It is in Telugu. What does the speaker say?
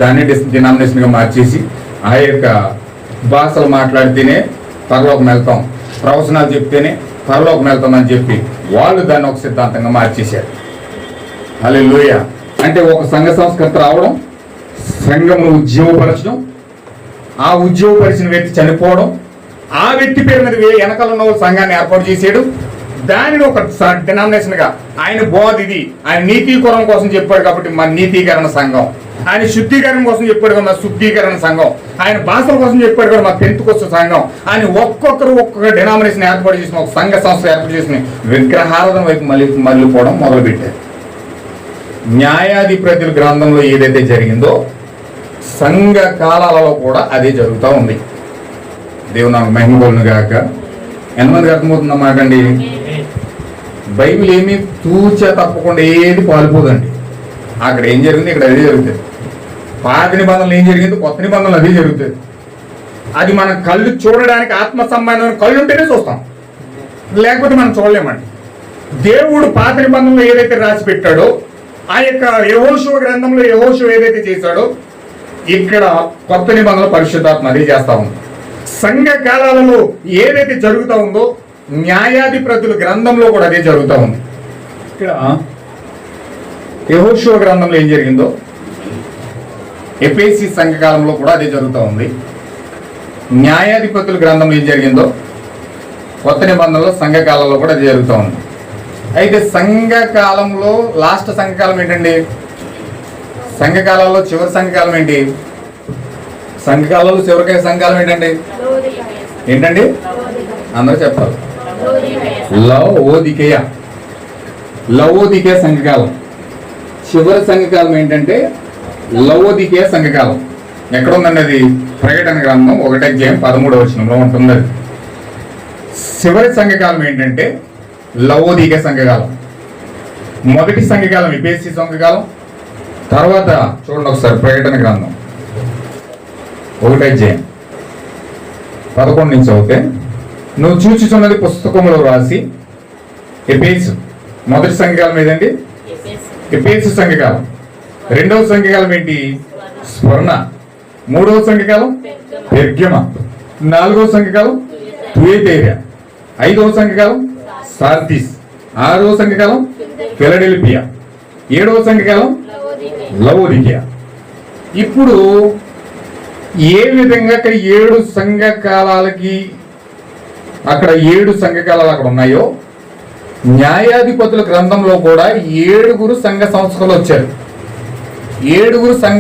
దాన్ని డినామినేషన్గా మార్చేసి ఆ యొక్క భాషలు మాట్లాడితేనే పరలోకం వెళ్తాం, ప్రవచనాలు చెప్తేనే పరలోకం వెళ్తామని చెప్పి వాళ్ళు దాన్ని ఒక సిద్ధాంతంగా మార్చేశారు. హల్లెలూయా. అంటే ఒక సంఘ సంస్కృతి రావడం, సంఘమును ఉద్యోగపరచడం, ఆ ఉద్యోగపరిచిన వ్యక్తి చనిపోవడం, ఆ వ్యక్తి పేరు మీద వెనకాల ఉన్న సంఘాన్ని ఏర్పాటు చేసాడు, దానిని ఒక డినామినేషన్గా ఆయన బోధ ఇది, ఆయన నీతీకరణ కోసం చెప్పాడు కాబట్టి మన నీతీకరణ సంఘం, ఆయన శుద్ధీకరణ కోసం చెప్పాడు కదా మా శుద్ధీకరణ సంఘం, ఆయన భాషల కోసం చెప్పాడు కదా మా పెంతుకొస్త సంఘం అని ఒక్కొక్కరు ఒక్కొక్క డినామినేషన్ ఏర్పాటు చేసిన ఒక సంఘ సంస్థ ఏర్పాటు చేసిన విగ్రహారాధన వైపు మళ్ళీపోవడం మొదలుపెట్టారు. న్యాయాధిపతుల గ్రంథంలో ఏదైతే జరిగిందో సంఘ కాలాలలో కూడా అదే జరుగుతూ ఉంది. దేవుడు నాకు మహిమగోలును గాక. ఎంతమందికి అర్థమవుతుందన్నమాట అండి? బైబిల్ ఏమీ తూచా తప్పకుండా ఏది పాలిపోదండి. అక్కడ ఏం జరిగింది ఇక్కడ అదే జరుగుతుంది. పాత నిబంధనలు ఏం జరిగింది కొత్త నిబంధనలు అదే జరుగుతుంది. అది మన కళ్ళు చూడడానికి ఆత్మ సంబంధమైన కళ్ళు ఉంటేనే చూస్తాం, లేకపోతే మనం చూడలేమండి. దేవుడు పాత నిబంధనలు ఏదైతే రాసి పెట్టాడో ఆ యొక్క యెహోషువ గ్రంథంలో యెహోషువ ఏదైతే చేశాడో ఇక్కడ కొత్త నిబంధనలు పరిశుద్ధాత్మ అదే చేస్తా ఉంది. సంఘ కాలాలలో ఏదైతే జరుగుతూ ఉందో న్యాయాధిపతుల గ్రంథంలో కూడా అదే జరుగుతూ ఉంది. ఇక్కడ యెహోషువ గ్రంథంలో ఏం జరిగిందో ఎఫెసీ సంఘకాలంలో కూడా అదే జరుగుతూ ఉంది. న్యాయాధిపతుల గ్రంథంలో ఏం జరిగిందో కొత్త నిబంధనలో సంఘకాలంలో కూడా అది జరుగుతూ ఉంది. అయితే సంఘకాలంలో లాస్ట్ సంఘకాలం ఏంటండి? సంఘకాలంలో చివరి సంఘకాలం ఏంటి? సంఘకాలంలో చివరికి సంఘకాలం ఏంటండి? ఏంటండి అందరూ చెప్పాలి. లవోదికేయ సంఘకాలం. చివరి సంఘకాలం ఏంటంటే లవోదికేయ సంఘకాలం. ఎక్కడ ఉందండి అది? ప్రకటన గ్రంథం 1:13 ఉంటుంది. అది చివరి సంఘకాలం ఏంటంటే లవోదికేయ సంఘకాలం. మొదటి సంఘకాలం ఎఫెసీ సంఘకాలం. తర్వాత చూడండి ఒకసారి ప్రకటన గ్రంథం 1:11 నుంచి అవుతే, నువ్వు చూచుచున్నది పుస్తకంలో రాసి ఎఫెసు మొదటి సంఘకాలం ఏదండి? ఎఫెసు సంఘకాలం. రెండవ సంఘకాలం ఏంటి? స్మరణ. మూడవ సంఘకాలం పెర్గమ. నాలుగవ సంఘకాలం థుయతైర. ఐదవ సంఘకాలం సార్దిస్. ఆరవ సంఘకాలం ఫిలడెల్ఫియా. ఏడవ సంఘకాలం లవోదికేయ. ఇప్పుడు ఏ విధంగా అక్కడ 7 సంఘకాలాలకి అక్కడ 7 సంఘకాలాలు అక్కడ ఉన్నాయో న్యాయాధిపతుల గ్రంథంలో కూడా 7 సంఘ సంస్థలు వచ్చారు. 7 సంఘ